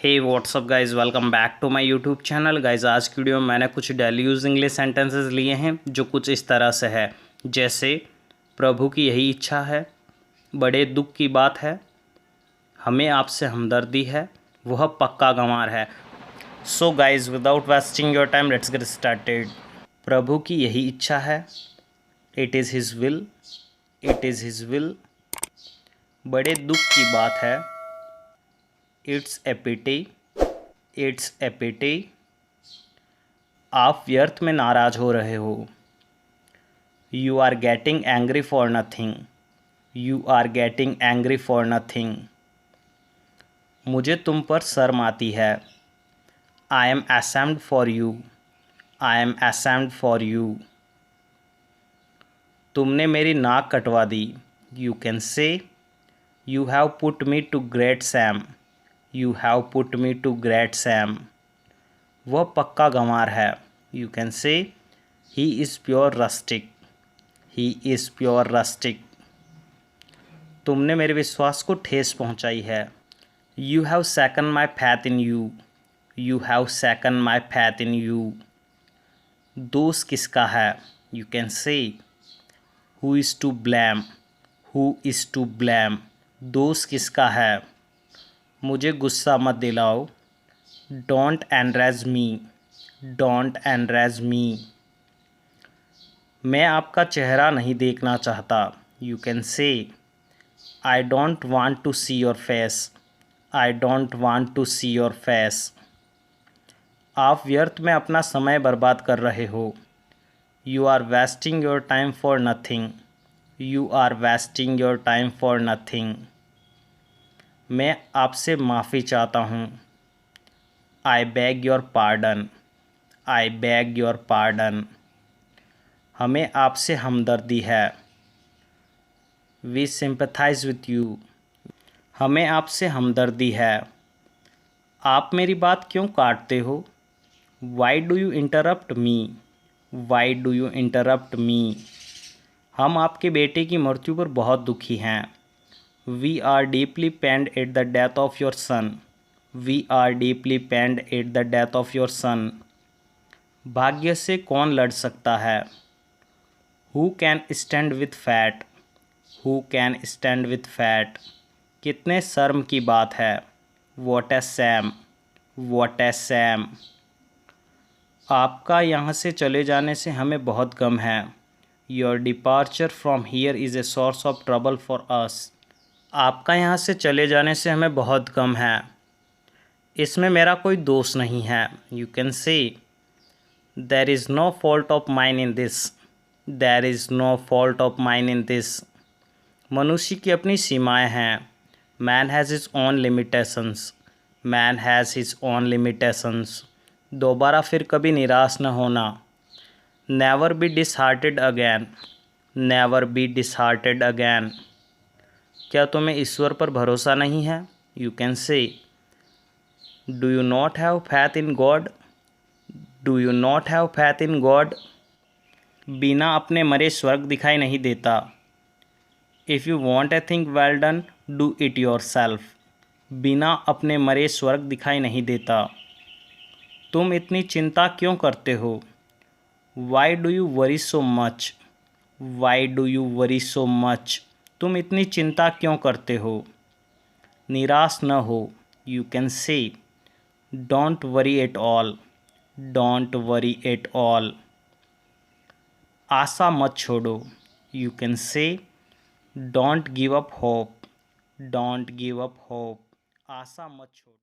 Hey what's up guys, welcome back to my YouTube channel. Guys आज की video में मैंने कुछ डेली यूज इंग्लिश सेंटेंसेस लिए हैं जो कुछ इस तरह से है, जैसे प्रभु की यही इच्छा है, बड़े दुख की बात है, हमें आपसे हमदर्दी है, वह पक्का गंवार है। So guys without wasting your time let's get started. प्रभु की यही इच्छा है, it is his will, it is his will. बड़े दुख की बात है, it's a pity, it's a पिटी। आप व्यर्थ में नाराज हो रहे हो, you are getting angry for nothing, you are getting angry for nothing. मुझे तुम पर शर्म आती है, I am ashamed for you, I am ashamed for you. तुमने मेरी नाक कटवा दी, you can say you have put me to great shame, you have put me to great shame. वह पक्का गंवार है, you can say he is pure rustic, he is pure rustic. तुमने मेरे विश्वास को ठेस पहुंचाई है, you have second my faith in you, you have second my faith in you. दोष किसका है, you can say who is to blame, who is to blame. दोष किसका है। मुझे गुस्सा मत दिलाओ, don't enrage me, don't enrage me. मैं आपका चेहरा नहीं देखना चाहता, you can say I don't want to see your face, I don't want to see your face. आप व्यर्थ में अपना समय बर्बाद कर रहे हो, you are wasting your time for nothing, you are wasting your time for nothing. मैं आपसे माफ़ी चाहता हूँ, I beg your pardon, I beg your pardon. हमें आपसे हमदर्दी है, वी सिंपैथाइज विथ यू, हमें आपसे हमदर्दी है। आप मेरी बात क्यों काटते हो, why do you interrupt me, why do you interrupt me. हम आपके बेटे की मृत्यु पर बहुत दुखी हैं, we are deeply pained at the death of your son, we are deeply pained at the death of your son. भाग्य से कौन लड़ सकता है, who can stand with fate, who can stand with fate. कितने शर्म की बात है, what a shame, what a Sam. आपका यहाँ से चले जाने से हमें बहुत गम है, your departure from here is a source of trouble for us. आपका यहाँ से चले जाने से हमें बहुत गम है, इसमें मेरा कोई दोष नहीं है, you can say there is no fault of mine in this, there is no fault of mine in this. मनुष्य की अपनी सीमाएं हैं, man has his own limitations, man has his own limitations. दोबारा फिर कभी निराश न होना, never be disheartened again, never be disheartened again. क्या तुम्हें ईश्वर पर भरोसा नहीं है, you can say do you not have faith in God, do you not have faith in God. बिना अपने मरे स्वर्ग दिखाई नहीं देता, if you want a thing well done do it your self. बिना अपने मरे स्वर्ग दिखाई नहीं देता। तुम इतनी चिंता क्यों करते हो, why do you worry so much, why do you worry so much. तुम इतनी चिंता क्यों करते हो। निराश न हो, you can say don't worry at all, don't worry at all. आशा मत छोड़ो, you can say don't give up hope, don't give up hope. आशा मत छोड़ो।